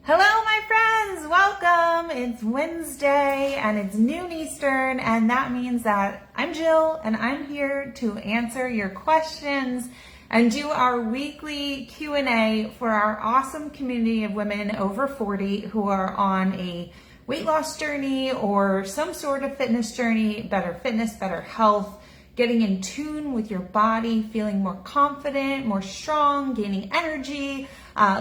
Hello, my friends. Welcome. It's Wednesday and it's noon Eastern, and that means that I'm Jill and I'm here to answer your questions and do our weekly Q&A for our awesome community of women over 40 who are on a weight loss journey or some sort of fitness journey, better fitness, better health, getting in tune with your body, feeling more confident, more strong, gaining energy,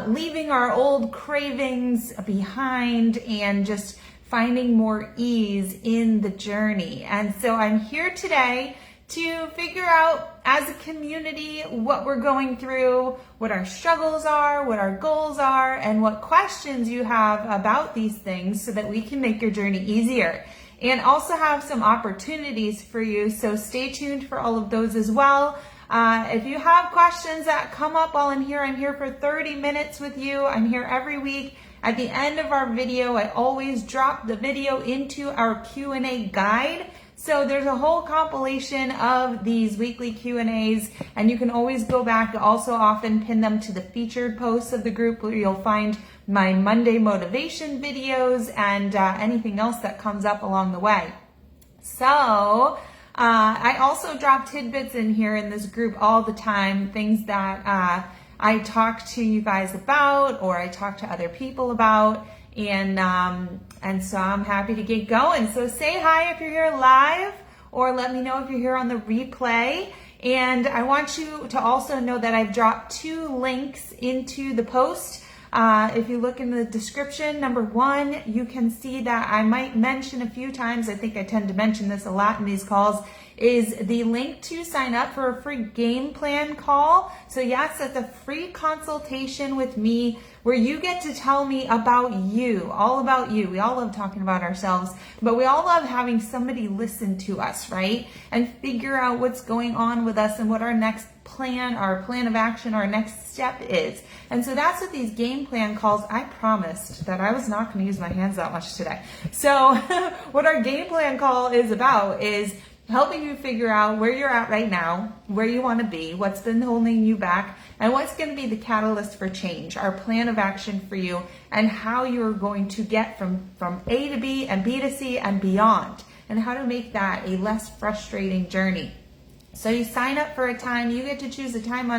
leaving our old cravings behind, and just finding more ease in the journey. And so I'm here today to figure out as a community what we're going through, what our struggles are, what our goals are, and what questions you have about these things so that we can make your journey easier. And also have some opportunities for you, so stay tuned for all of those as well. If you have questions that come up while I'm here for 30 minutes with you. I'm here every week. At the end of our video, I always drop the video into our Q&A guide. So there's a whole compilation of these weekly Q&As, and you can always go back. I also often pin them to the featured posts of the group where you'll find my Monday motivation videos and anything else that comes up along the way. So I also drop tidbits in here in this group all the time, things that I talk to you guys about or I talk to other people about. And so I'm happy to get going. So say hi if you're here live, or let me know if you're here on the replay. And I want you to also know that I've dropped 2 links into the post. If you look in the description, number 1, you can see that I might mention a few times, I think I tend to mention this a lot in these calls, is the link to sign up for a free game plan call. So yes, it's a free consultation with me where you get to tell me about you, all about you. We all love talking about ourselves, but we all love having somebody listen to us, right? And figure out what's going on with us and what our next plan, our plan of action, our next step is. And so that's what these game plan calls, I promised that I was not going to use my hands that much today. So what our game plan call is about is helping you figure out where you're at right now, where you want to be, what's been holding you back, and what's going to be the catalyst for change, our plan of action for you, and how you're going to get from A to B and B to C and beyond, and how to make that a less frustrating journey. So you sign up for a time, you get to choose a time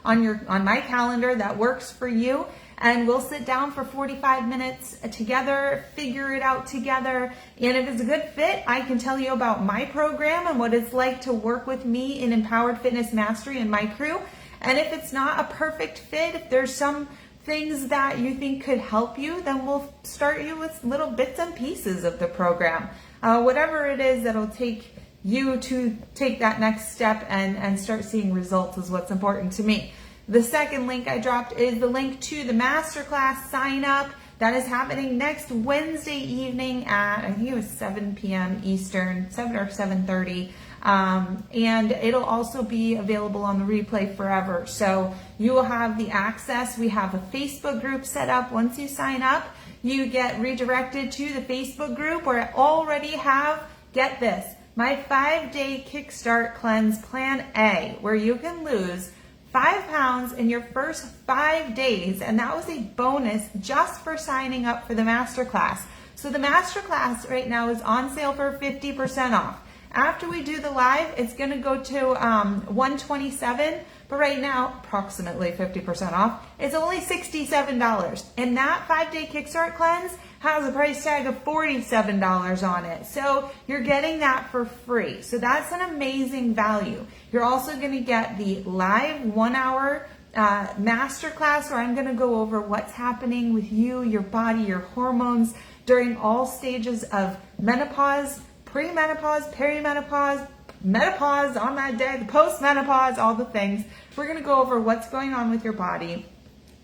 on my calendar that works for you, and we'll sit down for 45 minutes together, figure it out together. And if it's a good fit, I can tell you about my program and what it's like to work with me in Empowered Fitness Mastery and my crew. And if it's not a perfect fit, if there's some things that you think could help you, then we'll start you with little bits and pieces of the program. Whatever it is that'll take you to take that next step and start seeing results is what's important to me. The second link I dropped is the link to the masterclass sign up that is happening next Wednesday evening at, I think it was 7 p.m. Eastern, 7 or 7:30. And it'll also be available on the replay forever. So you will have the access. We have a Facebook group set up. Once you sign up, you get redirected to the Facebook group where I already have, get this, my 5-day Kickstart Cleanse Plan A, where you can lose 5 pounds in your first 5 days. And that was a bonus just for signing up for the masterclass. So the masterclass right now is on sale for 50% off. After we do the live, it's going to go to $127, but right now, approximately 50% off. It's only $67. And that 5-day Kickstart Cleanse has a price tag of $47 on it. So you're getting that for free. So that's an amazing value. You're also going to get the live 1-hour masterclass where I'm going to go over what's happening with you, your body, your hormones during all stages of menopause, pre-menopause, perimenopause, menopause on that day, the post-menopause, all the things. We're going to go over what's going on with your body.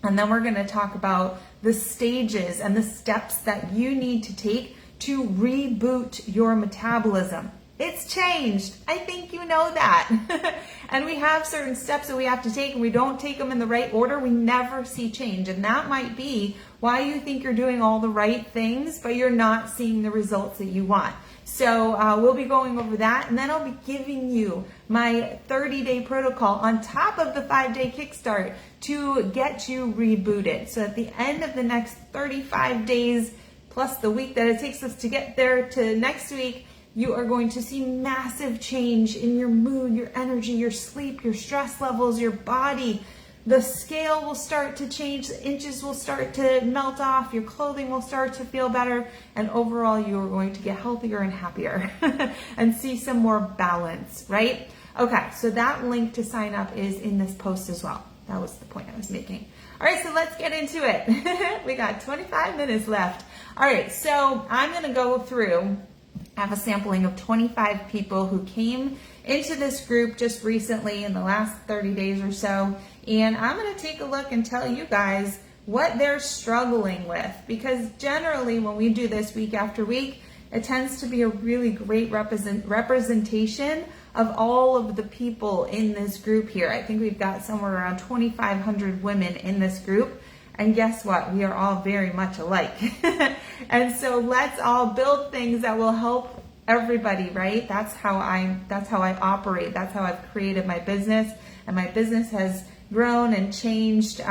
And then we're going to talk about the stages and the steps that you need to take to reboot your metabolism. It's changed. I think you know that. And we have certain steps that we have to take, and we don't take them in the right order, we never see change. And that might be why you think you're doing all the right things, but you're not seeing the results that you want. So we'll be going over that, and then I'll be giving you my 30-day protocol on top of the 5-day kickstart to get you rebooted. So at the end of the next 35 days, plus the week that it takes us to get there to next week, you are going to see massive change in your mood, your energy, your sleep, your stress levels, your body. The scale will start to change, the inches will start to melt off, your clothing will start to feel better, and overall you are going to get healthier and happier and see some more balance, right? Okay, so that link to sign up is in this post as well. That was the point I was making. All right, so let's get into it. We got 25 minutes left. All right, so I'm gonna go through, I have a sampling of 25 people who came into this group just recently in the last 30 days or so. And I'm going to take a look and tell you guys what they're struggling with, because generally when we do this week after week, it tends to be a really great representation of all of the people in this group here. I think we've got somewhere around 2,500 women in this group. And guess what? We are all very much alike. And so let's all build things that will help everybody, right? That's how I operate. That's how I've created my business. And my business has grown and changed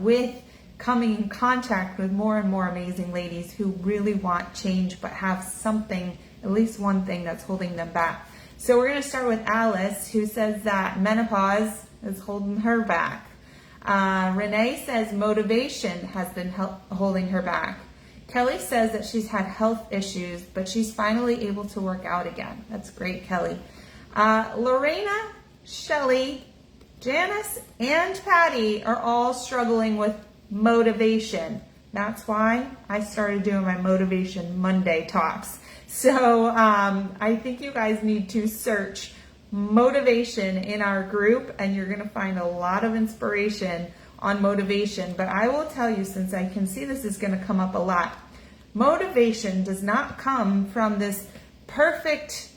with coming in contact with more and more amazing ladies who really want change but have something, at least one thing that's holding them back. So we're going to start with Alice, who says that menopause is holding her back. Renee says motivation has been holding her back. Kelly says that she's had health issues, but she's finally able to work out again. That's great, Kelly. Lorena, Shelly, Janice, and Patty are all struggling with motivation. That's why I started doing my Motivation Monday talks. So I think you guys need to search motivation in our group, and you're going to find a lot of inspiration on motivation. But I will tell you, since I can see this is going to come up a lot, motivation does not come from this perfect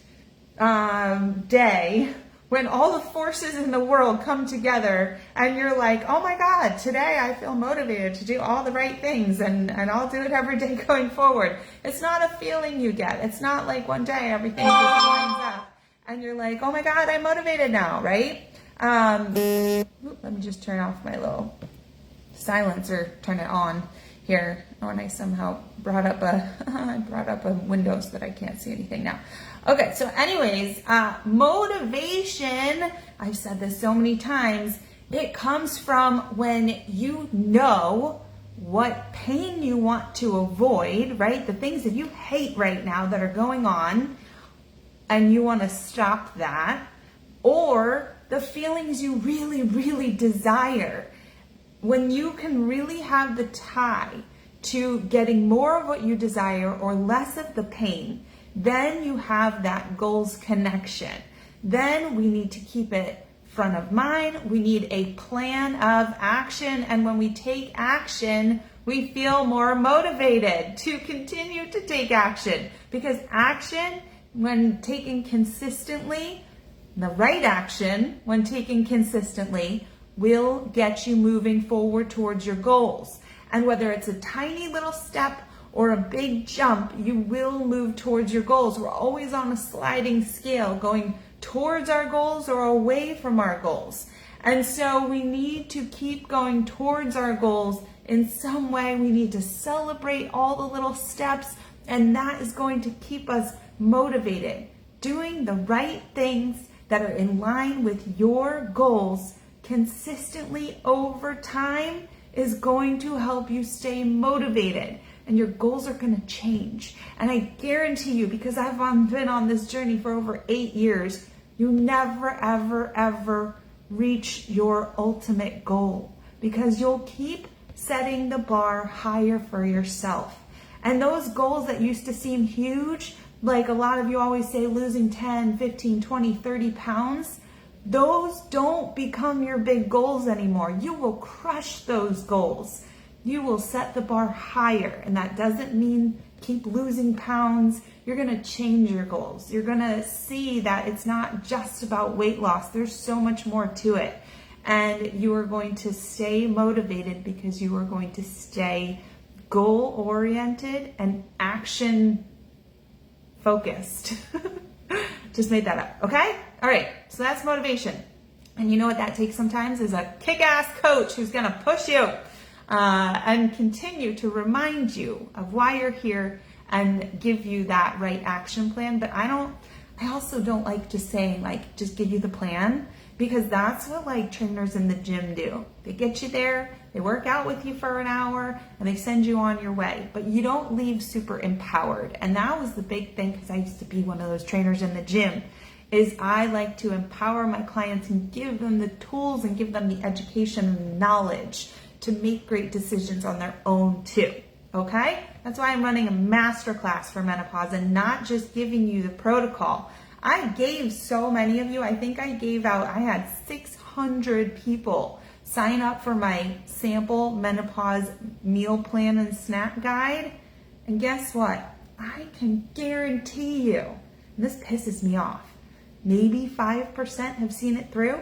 day when all the forces in the world come together and you're like, oh my God, today I feel motivated to do all the right things and I'll do it every day going forward. It's not a feeling you get. It's not like one day everything just lines up and you're like, oh my God, I'm motivated now, right? Let me just turn off my little silencer, turn it on here. Oh, and I somehow brought up a window so that I can't see anything now. Okay, so anyways, motivation, I've said this so many times, it comes from when you know what pain you want to avoid, right? The things that you hate right now that are going on, and you want to stop that, or the feelings you really, really desire. When you can really have the tie to getting more of what you desire or less of the pain, then you have that goals connection. Then we need to keep it front of mind. We need a plan of action. And when we take action, we feel more motivated to continue to take action, because action, when taken consistently, the right action, when taken consistently, will get you moving forward towards your goals. And whether it's a tiny little step or a big jump, you will move towards your goals. We're always on a sliding scale, going towards our goals or away from our goals. And so we need to keep going towards our goals in some way. We need to celebrate all the little steps, and that is going to keep us motivated. Doing the right things that are in line with your goals consistently over time is going to help you stay motivated, and your goals are going to change. And I guarantee you, because I've been on this journey for over 8 years, you never, ever, ever reach your ultimate goal, because you'll keep setting the bar higher for yourself. And those goals that used to seem huge, like a lot of you always say, losing 10, 15, 20, 30 pounds, those don't become your big goals anymore. You will crush those goals. You will set the bar higher. And that doesn't mean keep losing pounds. You're going to change your goals. You're going to see that it's not just about weight loss. There's so much more to it. And you are going to stay motivated because you are going to stay goal-oriented and action focused. Just made that up, okay? All right, so that's motivation. And you know what that takes sometimes is a kick-ass coach who's gonna push you and continue to remind you of why you're here and give you that right action plan. But I also don't like just saying like, just give you the plan, because that's what like trainers in the gym do. They get you there, they work out with you for an hour, and they send you on your way. But you don't leave super empowered. And that was the big thing, because I used to be one of those trainers in the gym, is I like to empower my clients and give them the tools and give them the education and knowledge to make great decisions on their own too. Okay? That's why I'm running a masterclass for menopause and not just giving you the protocol. I gave so many of you, I think I had 600 people sign up for my sample menopause meal plan and snack guide. And guess what? I can guarantee you, and this pisses me off, maybe 5% have seen it through.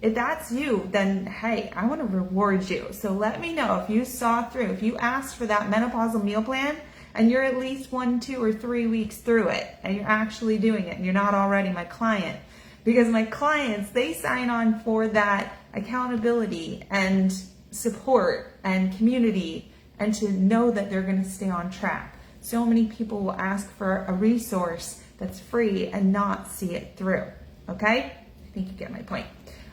If that's you, then hey, I want to reward you. So let me know if you saw through, if you asked for that menopausal meal plan and you're at least 1, 2, or 3 weeks through it and you're actually doing it and you're not already my client. Because my clients, they sign on for that accountability and support and community and to know that they're going to stay on track. So many people will ask for a resource that's free and not see it through. Okay? I think you get my point.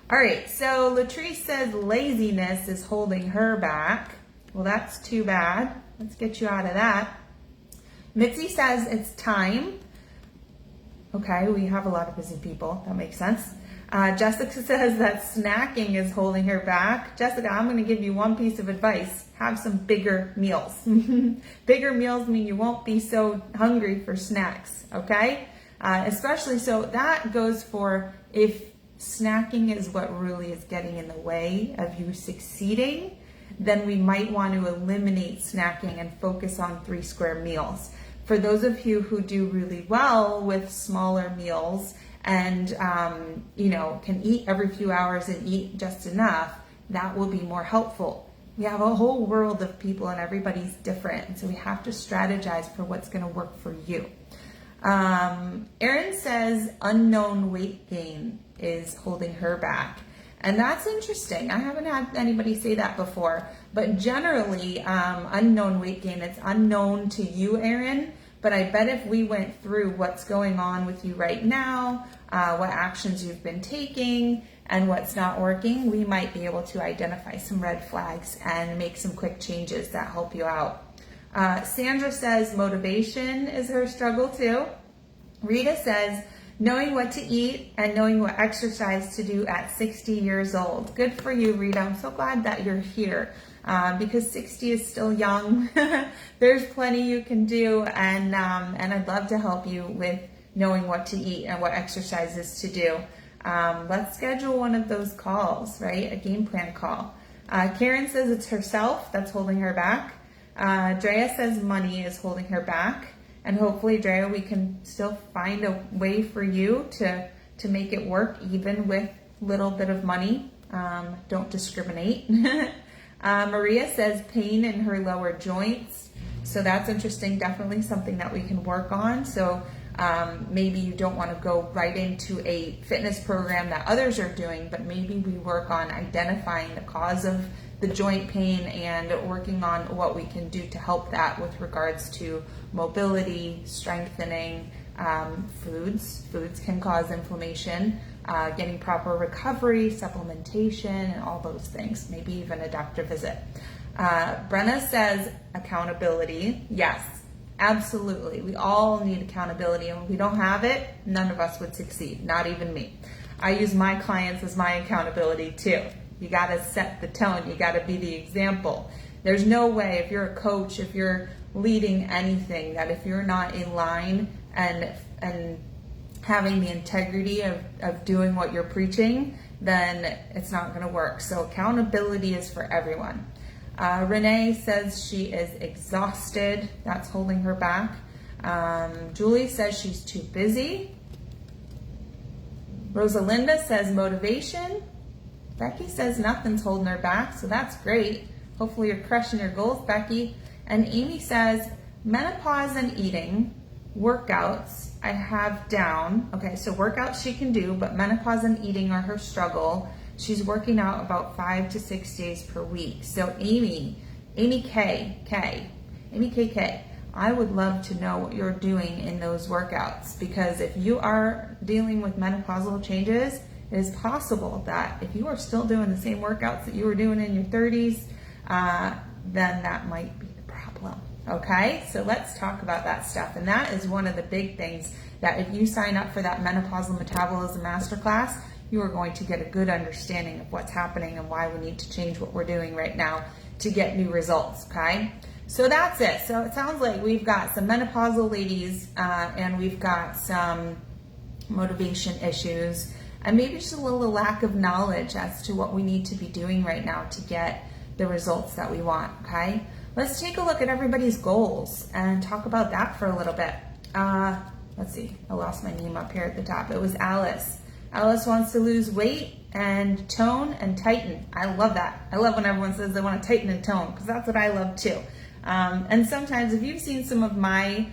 All right, so Latrice says laziness is holding her back. Well, that's too bad. Let's get you out of that. Mitzi says it's time. Okay, we have a lot of busy people. That makes sense. Jessica says that snacking is holding her back. Jessica, I'm going to give you one piece of advice. Have some bigger meals. Bigger meals mean you won't be so hungry for snacks, okay? Especially, so that goes for if snacking is what really is getting in the way of you succeeding, then we might want to eliminate snacking and focus on 3 square meals. For those of you who do really well with smaller meals and, can eat every few hours and eat just enough, that will be more helpful. We have a whole world of people and everybody's different. And so we have to strategize for what's going to work for you. Erin says unknown weight gain is holding her back. And that's interesting. I haven't had anybody say that before, but generally unknown weight gain, it's unknown to you, Erin, but I bet if we went through what's going on with you right now, what actions you've been taking and what's not working, we might be able to identify some red flags and make some quick changes that help you out. Sandra says motivation is her struggle too. Rita says knowing what to eat and knowing what exercise to do at 60 years old. Good for you, Rita. I'm so glad that you're here because 60 is still young. There's plenty you can do, and I'd love to help you with knowing what to eat and what exercises to do. Let's schedule one of those calls, right? A game plan call. Karen says it's herself that's holding her back. Drea says money is holding her back. And hopefully, Drea, we can still find a way for you to make it work even with little bit of money. Don't discriminate. Maria says pain in her lower joints. So that's interesting. Definitely something that we can work on. So maybe you don't want to go right into a fitness program that others are doing, but maybe we work on identifying the cause of the joint pain and working on what we can do to help that with regards to mobility, strengthening, foods. Foods can cause inflammation, getting proper recovery, supplementation, and all those things, maybe even a doctor visit. Brenna says accountability. Yes, absolutely. We all need accountability, and when we don't have it, none of us would succeed, not even me. I use my clients as my accountability too. You got to set the tone. You got to be the example. There's no way, if you're a coach, if you're leading anything, that if you're not in line and having the integrity of doing what you're preaching, then it's not going to work. So accountability is for everyone. Renee says she is exhausted. That's holding her back. Julie says she's too busy. Rosalinda says motivation. Becky says nothing's holding her back, so that's great. Hopefully you're crushing your goals, Becky. And Amy says menopause and eating workouts I have down. Okay, so workouts she can do, but menopause and eating are her struggle. She's working out about 5 to 6 days per week. So Amy KK, I would love to know what you're doing in those workouts, because if you are dealing with menopausal changes, it is possible that if you are still doing the same workouts that you were doing in your 30s, then that might be the problem. Okay, so let's talk about that stuff. And that is one of the big things, that if you sign up for that menopausal metabolism masterclass, you are going to get a good understanding of what's happening and why we need to change what we're doing right now to get new results. Okay, so that's it. So it sounds like we've got some menopausal ladies and we've got some motivation issues, and maybe just a little lack of knowledge as to what we need to be doing right now to get the results that we want. Okay, let's take a look at everybody's goals and talk about that for a little bit. Let's see, I lost my name up here at the top. It was Alice. Alice wants to lose weight and tone and tighten. I love that. I love when everyone says they want to tighten and tone, because that's what I love too. And sometimes, if you've seen some of my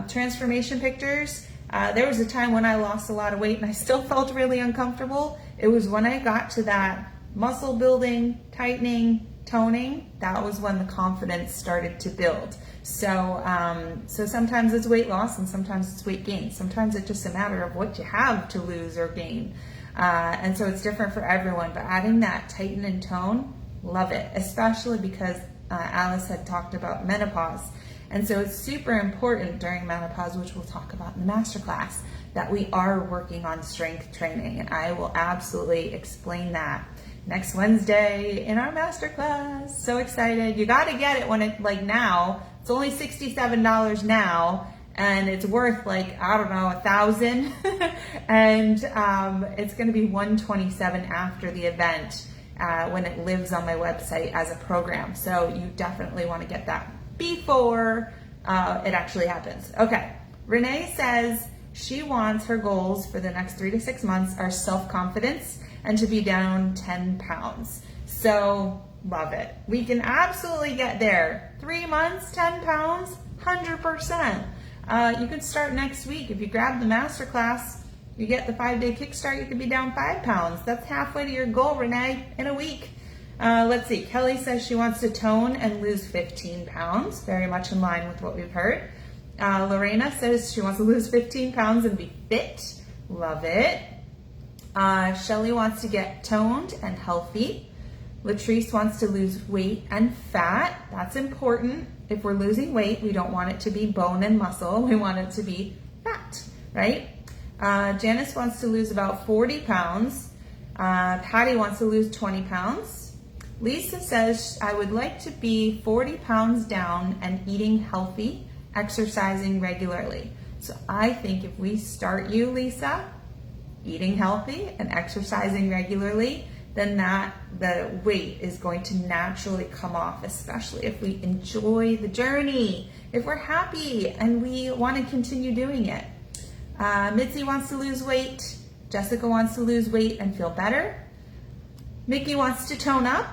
transformation pictures, there was a time when I lost a lot of weight and I still felt really uncomfortable. It was when I got to that muscle building, tightening, toning, that was when the confidence started to build. So sometimes it's weight loss and sometimes it's weight gain. Sometimes it's just a matter of what you have to lose or gain. And so it's different for everyone, but adding that tighten and tone, love it, especially because Alice had talked about menopause. And so it's super important during menopause, which we'll talk about in the masterclass, that we are working on strength training. And I will absolutely explain that next Wednesday in our masterclass. So excited. You got to get it when it, like now, it's only $67 now, and it's worth like, I don't know, $1,000. And it's going to be $127 after the event when it lives on my website as a program. So you definitely want to get that before it actually happens. Okay, Renee says she wants her goals for the next 3 to 6 months are self-confidence and to be down 10 pounds. So love it. We can absolutely get there. 3 months, 10 pounds, 100%. You can start next week. If you grab the masterclass, you get the 5-day kickstart, you could be down 5 pounds. That's halfway to your goal, Renee, in a week. Let's see. Kelly says she wants to tone and lose 15 pounds. Very much in line with what we've heard. Lorena says she wants to lose 15 pounds and be fit. Love it. Shelly wants to get toned and healthy. Latrice wants to lose weight and fat. That's important. If we're losing weight, we don't want it to be bone and muscle. We want it to be fat, right? Janice wants to lose about 40 pounds. Patty wants to lose 20 pounds. Lisa says, I would like to be 40 pounds down and eating healthy, exercising regularly. So I think if we start you, Lisa, eating healthy and exercising regularly, then the weight is going to naturally come off, especially if we enjoy the journey, if we're happy and we want to continue doing it. Mitzi wants to lose weight. Jessica wants to lose weight and feel better. Mickey wants to tone up.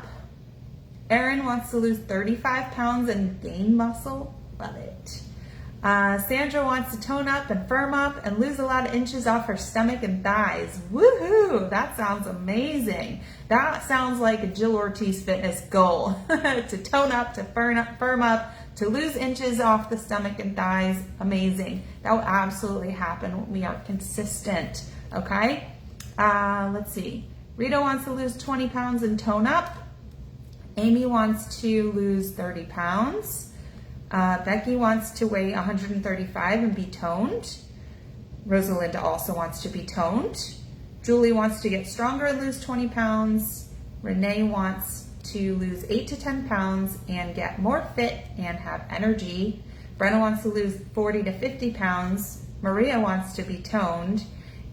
Erin wants to lose 35 pounds and gain muscle. Love it. Sandra wants to tone up and firm up and lose a lot of inches off her stomach and thighs. Woohoo! That sounds amazing. That sounds like a Jill Ortiz fitness goal. To tone up, to firm up, to lose inches off the stomach and thighs. Amazing. That will absolutely happen when we are consistent. Okay? Let's see. Rita wants to lose 20 pounds and tone up. Amy wants to lose 30 pounds. Becky wants to weigh 135 and be toned. Rosalinda also wants to be toned. Julie wants to get stronger and lose 20 pounds. Renee wants to lose 8 to 10 pounds and get more fit and have energy. Brenna wants to lose 40 to 50 pounds. Maria wants to be toned.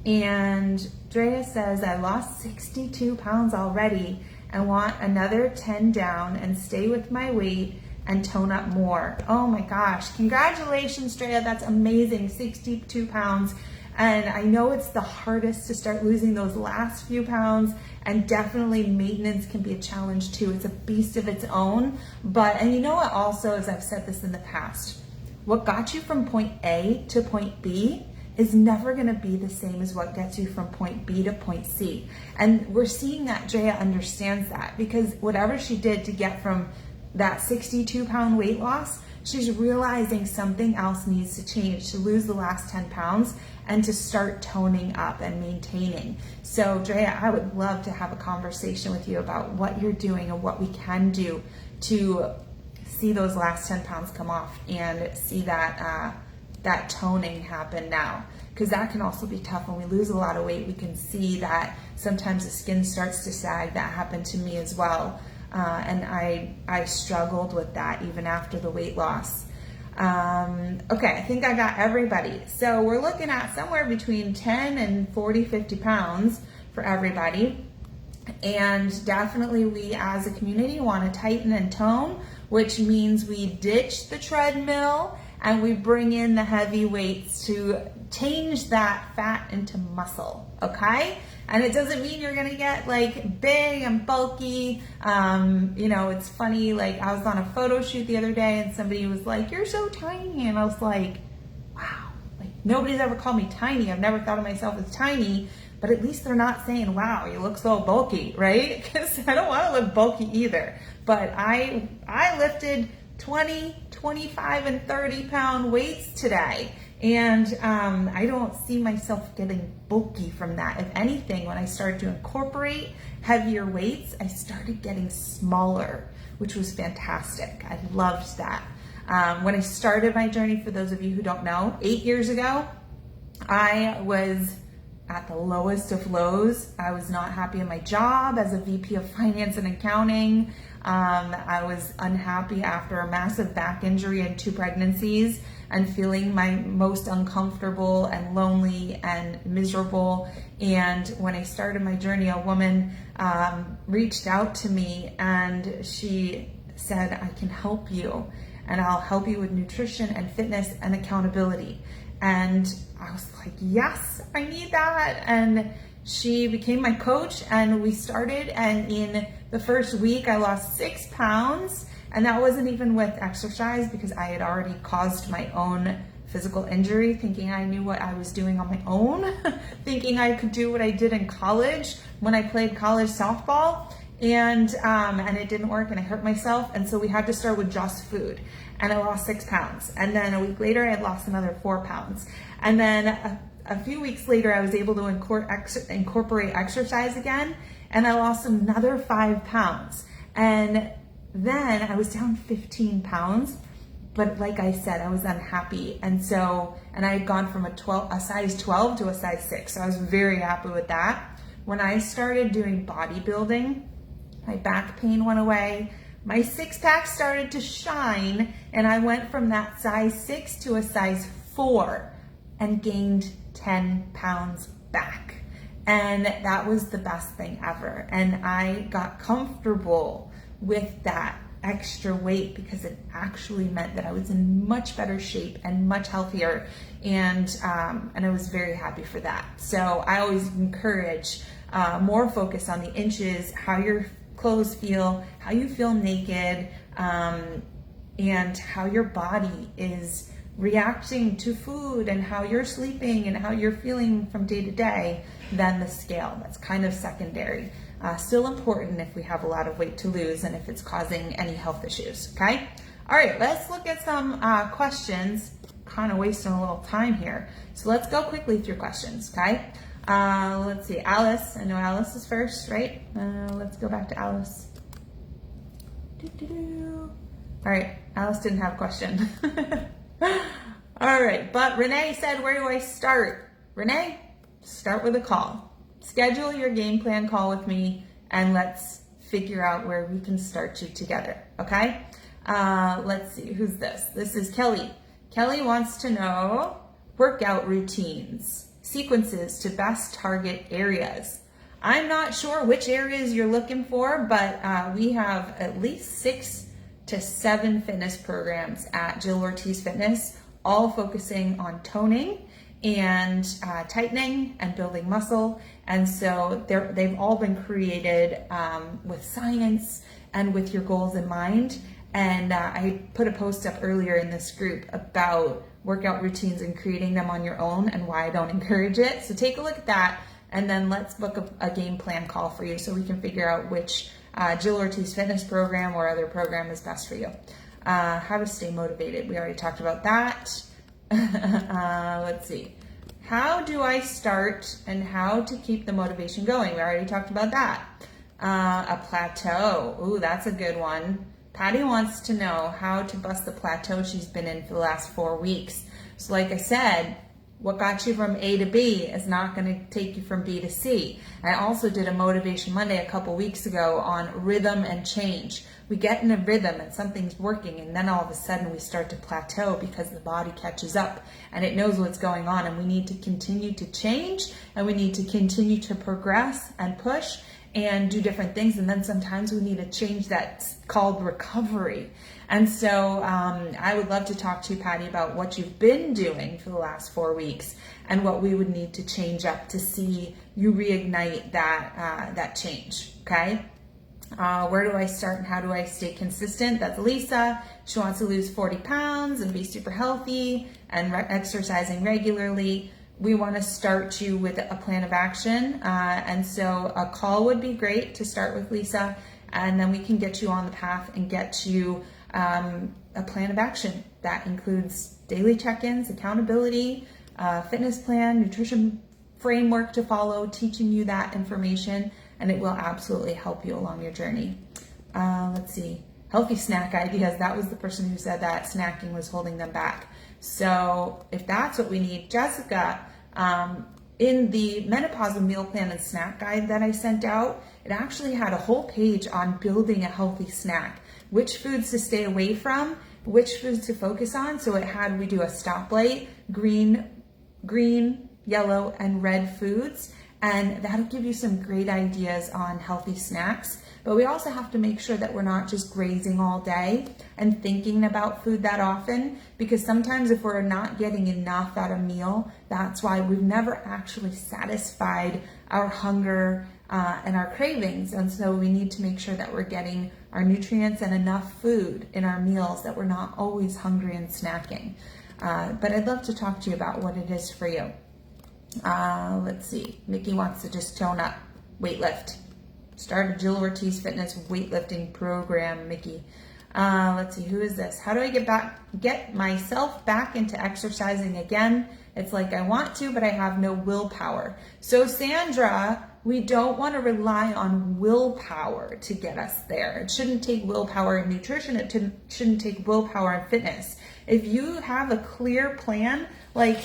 And Drea says, I lost 62 pounds already and want another 10 down and stay with my weight and tone up more. Oh my gosh. Congratulations, Drea. That's amazing. 62 pounds. And I know it's the hardest to start losing those last few pounds, and definitely maintenance can be a challenge too. It's a beast of its own. And you know what also, as I've said this in the past, what got you from point A to point B is never going to be the same as what gets you from point B to point C. And we're seeing that Drea understands that, because whatever she did to get from that 62-pound weight loss, she's realizing something else needs to change to lose the last 10 pounds and to start toning up and maintaining. So Drea, I would love to have a conversation with you about what you're doing and what we can do to see those last 10 pounds come off and see that that toning happen now, because that can also be tough. When we lose a lot of weight, we can see that sometimes the skin starts to sag. That happened to me as well, and I struggled with that even after the weight loss. Okay, I think I got everybody. So we're looking at somewhere between 10 and 40, 50 pounds for everybody. And definitely we as a community want to tighten and tone, which means we ditch the treadmill and we bring in the heavy weights to change that fat into muscle, okay? And it doesn't mean you're gonna get like big and bulky. You know, it's funny, like I was on a photo shoot the other day and somebody was like, "You're so tiny." And I was like, wow, like nobody's ever called me tiny. I've never thought of myself as tiny, but at least they're not saying, "Wow, you look so bulky," right? Because I don't wanna look bulky either. But I lifted 20, 25, and 30 pound weights today. And I don't see myself getting bulky from that. If anything, when I started to incorporate heavier weights, I started getting smaller, which was fantastic. I loved that. When I started my journey, for those of you who don't know, 8 years ago, I was at the lowest of lows. I was not happy in my job as a VP of Finance and Accounting. I was unhappy after a massive back injury and 2 pregnancies and feeling my most uncomfortable and lonely and miserable. And when I started my journey, a woman reached out to me and she said, "I can help you, and I'll help you with nutrition and fitness and accountability." And I was like, yes, I need that. And she became my coach and we started, and in the first week I lost 6 pounds, and that wasn't even with exercise because I had already caused my own physical injury, thinking I knew what I was doing on my own, thinking I could do what I did in college when I played college softball, and it didn't work and I hurt myself. And so we had to start with just food, and I lost 6 pounds. And then a week later I had lost another 4 pounds. And then a few weeks later I was able to incorporate exercise again, and I lost another 5 pounds. And then I was down 15 pounds, but like I said, I was unhappy. And I had gone from a size 12 to a size 6. So I was very happy with that. When I started doing bodybuilding, my back pain went away. My 6-pack started to shine, and I went from that size 6 to a size 4 and gained 10 pounds back. And that was the best thing ever. And I got comfortable with that extra weight because it actually meant that I was in much better shape and much healthier. And I was very happy for that. So I always encourage more focus on the inches, how your clothes feel, how you feel naked, and how your body is reacting to food and how you're sleeping and how you're feeling from day to day, than the scale. That's kind of secondary. Still important if we have a lot of weight to lose and if it's causing any health issues, okay? All right, let's look at some questions. Kind of wasting a little time here. So let's go quickly through questions, okay? Let's see, Alice, I know Alice is first, right? Let's go back to Alice. All right, Alice didn't have a question. All right, but Renee said, where do I start? Renee, start with a call. Schedule your game plan call with me and let's figure out where we can start you together, okay? Let's see, who's this? This is Kelly. Kelly wants to know workout routines, sequences to best target areas. I'm not sure which areas you're looking for, but we have at least 6 to 7 fitness programs at Jill Ortiz Fitness, all focusing on toning and tightening and building muscle. And so they've all been created with science and with your goals in mind. And I put a post up earlier in this group about workout routines and creating them on your own and why I don't encourage it. So take a look at that, and then let's book a game plan call for you so we can figure out which Jill Ortiz fitness program or other program is best for you. How to stay motivated. We already talked about that. Let's see. How do I start and how to keep the motivation going? We already talked about that. A plateau. Ooh, that's a good one. Patty wants to know how to bust the plateau she's been in for the last 4 weeks. So like I said, what got you from A to B is not going to take you from B to C. I also did a Motivation Monday a couple weeks ago on rhythm and change. We get in a rhythm and something's working, and then all of a sudden we start to plateau because the body catches up and it knows what's going on, and we need to continue to change, and we need to continue to progress and push and do different things. And then sometimes we need a change that's called recovery. And so I would love to talk to you, Patty, about what you've been doing for the last 4 weeks and what we would need to change up to see you reignite that change. Okay. Where do I start and how do I stay consistent? That's Lisa. She wants to lose 40 pounds and be super healthy and exercising regularly. We want to start you with a plan of action. And so a call would be great to start with Lisa, and then we can get you on the path and get you a plan of action that includes daily check-ins, accountability, fitness plan, nutrition framework to follow, teaching you that information, and it will absolutely help you along your journey. Let's see. Healthy snack ideas. That was the person who said that snacking was holding them back. So if that's what we need, Jessica, in the Menopause meal plan and snack guide that I sent out, it actually had a whole page on building a healthy snack, which foods to stay away from, which foods to focus on. So it had, we do a stoplight, green, yellow, and red foods. And that'll give you some great ideas on healthy snacks. But we also have to make sure that we're not just grazing all day and thinking about food that often, because sometimes if we're not getting enough at a meal, that's why we've never actually satisfied our hunger and our cravings. And so we need to make sure that we're getting our nutrients and enough food in our meals, that we're not always hungry and snacking. But I'd love to talk to you about what it is for you. Let's see. Mickey wants to just tone up, weightlift. Start a Jill Ortiz Fitness weightlifting program, Mickey. Let's see, who is this? How do I get myself back into exercising again? It's like I want to, but I have no willpower. So Sandra, we don't want to rely on willpower to get us there. It shouldn't take willpower in nutrition. It shouldn't take willpower in fitness. If you have a clear plan, like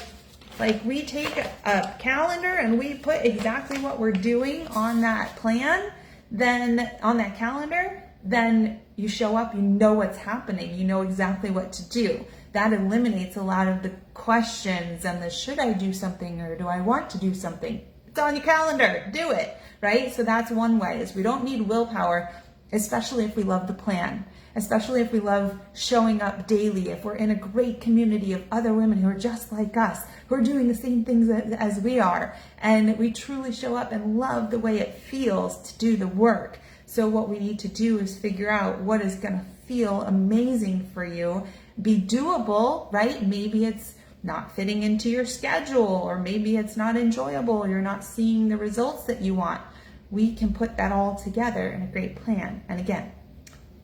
we take a calendar and we put exactly what we're doing on that plan, then on that calendar, then you show up, you know what's happening, you know exactly what to do. That eliminates a lot of the questions and the should I do something or do I want to do something? It's on your calendar, do it, right? So that's one way, is we don't need willpower, especially if we love the plan. Especially if we love showing up daily, if we're in a great community of other women who are just like us, who are doing the same things as we are, and we truly show up and love the way it feels to do the work. So what we need to do is figure out what is going to feel amazing for you, be doable, right? Maybe it's not fitting into your schedule, or maybe it's not enjoyable, you're not seeing the results that you want. We can put that all together in a great plan. And again,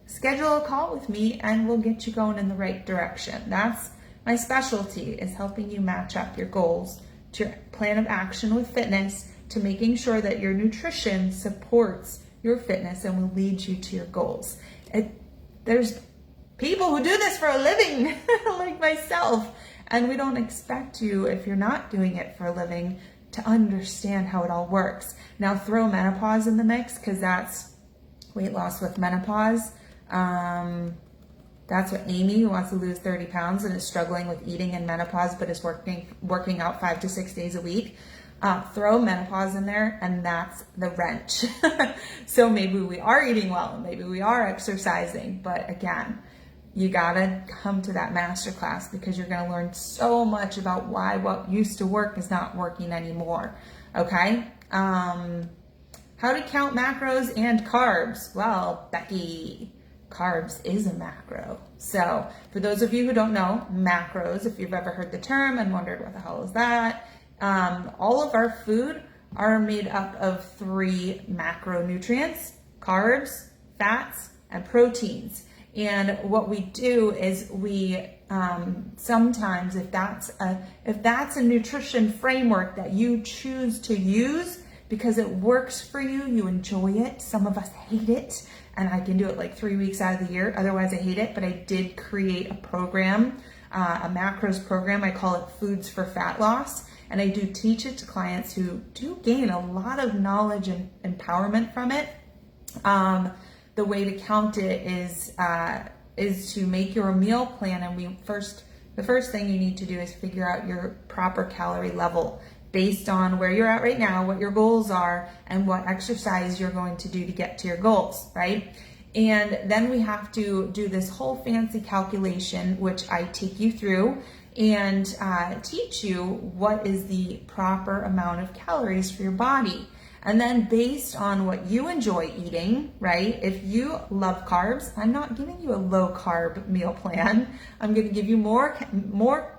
schedule a call with me and we'll get you going in the right direction. That's my specialty, is helping you match up your goals to your plan of action with fitness, to making sure that your nutrition supports your fitness and will lead you to your goals. There's people who do this for a living, like myself, and we don't expect you, if you're not doing it for a living, to understand how it all works. Now throw menopause in the mix, because that's weight loss with menopause. That's what Amy, who wants to lose 30 pounds and is struggling with eating in menopause, but is working out 5 to 6 days a week. Throw menopause in there, and that's the wrench. So maybe we are eating well, maybe we are exercising, but again, you gotta come to that masterclass, because you're gonna learn so much about why what used to work is not working anymore. Okay? How to count macros and carbs? Well, Becky, carbs is a macro. So for those of you who don't know, macros, if you've ever heard the term and wondered what the hell is that, all of our food are made up of 3 macronutrients: carbs, fats, and proteins. And what we do is we sometimes, if that's a nutrition framework that you choose to use because it works for you, you enjoy it. Some of us hate it, and I can do it like 3 weeks out of the year. Otherwise, I hate it. But I did create a program, a macros program. I call it Foods for Fat Loss. And I do teach it to clients who do gain a lot of knowledge and empowerment from it. The way to count it is to make your meal plan. And the first thing you need to do is figure out your proper calorie level based on where you're at right now, what your goals are, and what exercise you're going to do to get to your goals, right? And then we have to do this whole fancy calculation, which I take you through and teach you what is the proper amount of calories for your body. And then based on what you enjoy eating, right? If you love carbs, I'm not giving you a low carb meal plan. I'm going to give you more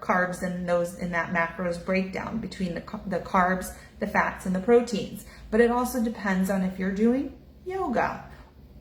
carbs than those in that macros breakdown between the carbs, the fats, and the proteins. But it also depends on if you're doing yoga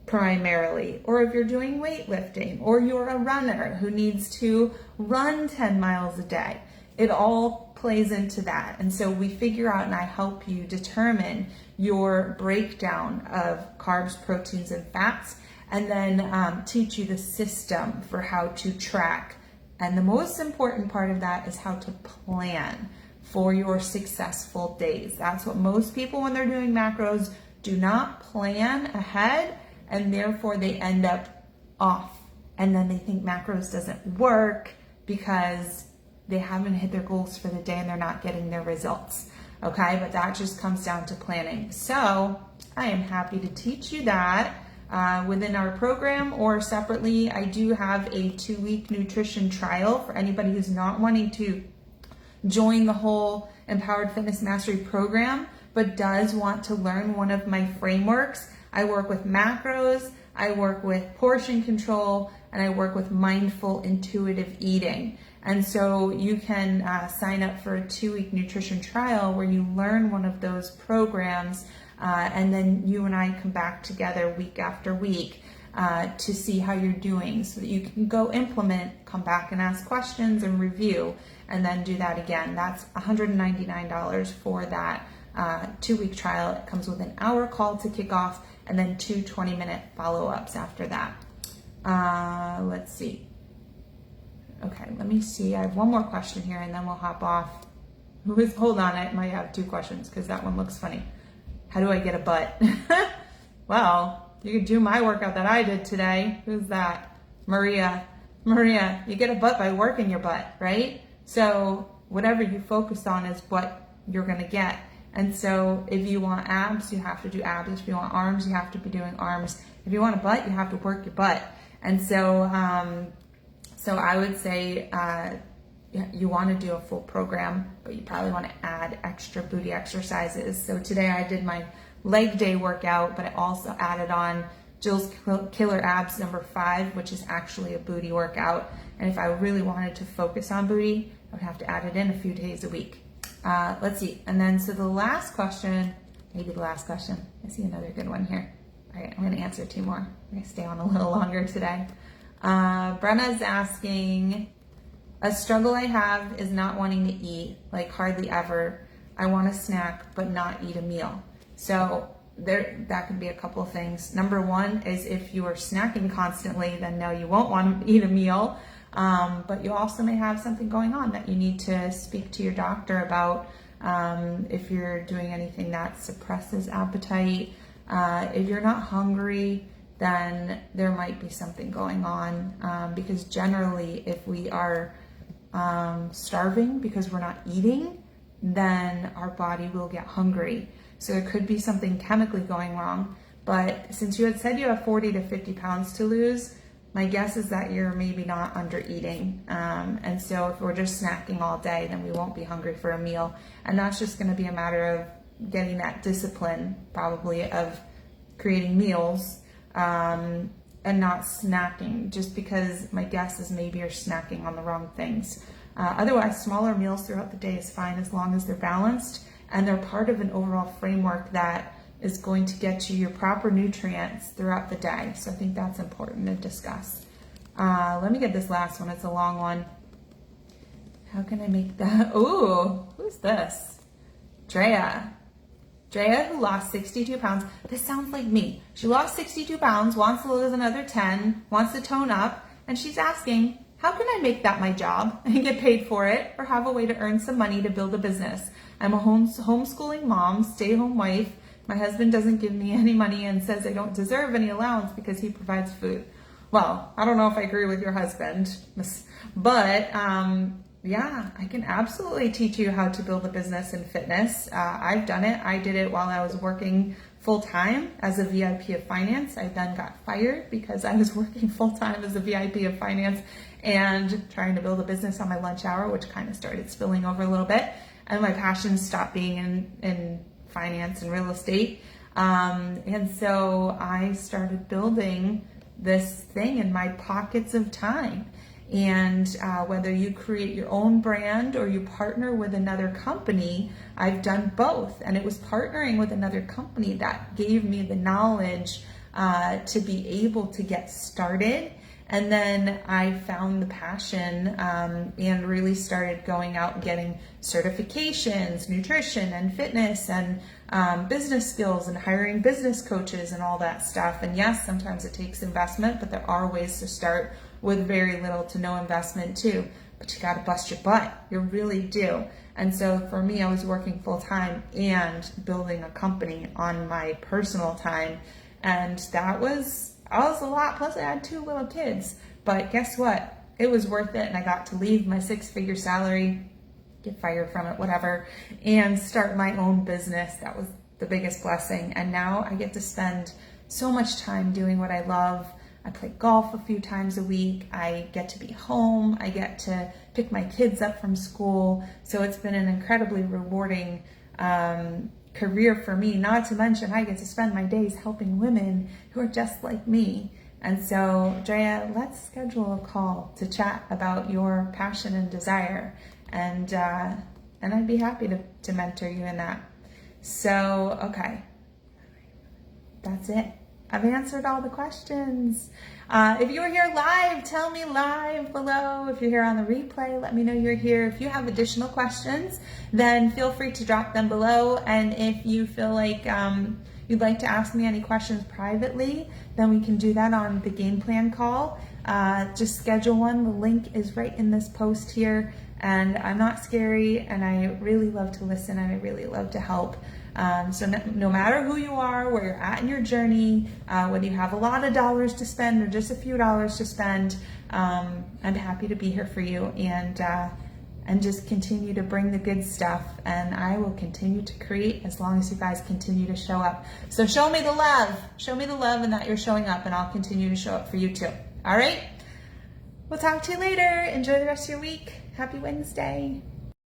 primarily, or if you're doing weightlifting, or you're a runner who needs to run 10 miles a day. It all plays into that. And so we figure out, and I help you determine your breakdown of carbs, proteins, and fats, and then teach you the system for how to track. And the most important part of that is how to plan for your successful days. That's what most people, when they're doing macros, do not plan ahead, and therefore they end up off. And then they think macros doesn't work because they haven't hit their goals for the day and they're not getting their results. Okay, but that just comes down to planning. So I am happy to teach you that within our program, or separately, I do have a 2-week nutrition trial for anybody who's not wanting to join the whole Empowered Fitness Mastery program, but does want to learn one of my frameworks. I work with macros, I work with portion control, and I work with mindful intuitive eating. And so you can sign up for a 2-week nutrition trial where you learn one of those programs, and then you and I come back together week after week to see how you're doing, so that you can go implement, come back and ask questions and review, and then do that again. That's $199 for that 2-week trial. It comes with an hour call to kick off, and then 2 20-minute follow-ups after that. Let's see. Okay, let me see. I have one more question here, and then we'll hop off. Hold on, I might have 2 questions because that one looks funny. How do I get a butt? Well, you could do my workout that I did today. Who's that? Maria. Maria, you get a butt by working your butt, right? So whatever you focus on is what you're going to get. And so if you want abs, you have to do abs. If you want arms, you have to be doing arms. If you want a butt, you have to work your butt. And so, so I would say you want to do a full program, but you probably want to add extra booty exercises. So today I did my leg day workout, but I also added on Jill's Killer Abs number 5, which is actually a booty workout. And if I really wanted to focus on booty, I would have to add it in a few days a week. Let's see. And then, so the last question, maybe the last question. I see another good one here. All right, I'm going to answer 2 more. I'm going to stay on a little longer today. Brenna's asking, a struggle I have is not wanting to eat, like hardly ever. I want to snack, but not eat a meal. So that could be a couple of things. Number 1 is if you are snacking constantly, then no, you won't want to eat a meal. But you also may have something going on that you need to speak to your doctor about. If you're doing anything that suppresses appetite, if you're not hungry, then there might be something going on. Because generally, if we are starving because we're not eating, then our body will get hungry. So there could be something chemically going wrong. But since you had said you have 40 to 50 pounds to lose, my guess is that you're maybe not under eating. And so if we're just snacking all day, then we won't be hungry for a meal. And that's just going to be a matter of getting that discipline, probably, of creating meals. And and not snacking, just because my guess is maybe you're snacking on the wrong things. Otherwise, smaller meals throughout the day is fine as long as they're balanced and they're part of an overall framework that is going to get you your proper nutrients throughout the day. So I think that's important to discuss. Let me get this last one. It's a long one. How can I make that? Ooh, who's this? Drea, who lost 62 pounds. This sounds like me. She lost 62 pounds, wants to lose another 10, wants to tone up, and she's asking, how can I make that my job and get paid for it or have a way to earn some money to build a business? I'm a homeschooling mom, stay-home wife. My husband doesn't give me any money and says I don't deserve any allowance because he provides food. Well, I don't know if I agree with your husband, but yeah, I can absolutely teach you how to build a business in fitness. I've done it. I did it while I was working full-time as a VIP of finance. I then got fired because I was working full-time as a VIP of finance and trying to build a business on my lunch hour, which kind of started spilling over a little bit. And my passion stopped being in finance and real estate. And so I started building this thing in my pockets of time. And whether you create your own brand or you partner with another company, I've done both. And it was partnering with another company that gave me the knowledge to be able to get started. And then I found the passion and really started going out and getting certifications, nutrition and fitness and business skills and hiring business coaches and all that stuff. And yes, sometimes it takes investment, but there are ways to start with very little to no investment too. But you got to bust your butt. You really do. And so for me, I was working full time and building a company on my personal time. And that was a lot. Plus I had 2 little kids. But guess what? It was worth it. And I got to leave my 6-figure salary, get fired from it, whatever, and start my own business. That was the biggest blessing. And now I get to spend so much time doing what I love. I play golf a few times a week. I get to be home. I get to pick my kids up from school. So it's been an incredibly rewarding career for me. Not to mention I get to spend my days helping women who are just like me. And so, Drea, let's schedule a call to chat about your passion and desire. And I'd be happy to mentor you in that. So, okay. That's it. I've answered all the questions. If you were here live, tell me live below. If you're here on the replay, let me know you're here. If you have additional questions, then feel free to drop them below. And if you feel like you'd like to ask me any questions privately, then we can do that on the game plan call. Just schedule one. The link is right in this post here. And I'm not scary, and I really love to listen, and I really love to help. So no matter who you are, where you're at in your journey, whether you have a lot of dollars to spend or just a few dollars to spend, I'm happy to be here for you and just continue to bring the good stuff. And I will continue to create as long as you guys continue to show up. So show me the love. Show me the love and that you're showing up, and I'll continue to show up for you too. All right? We'll talk to you later. Enjoy the rest of your week. Happy Wednesday.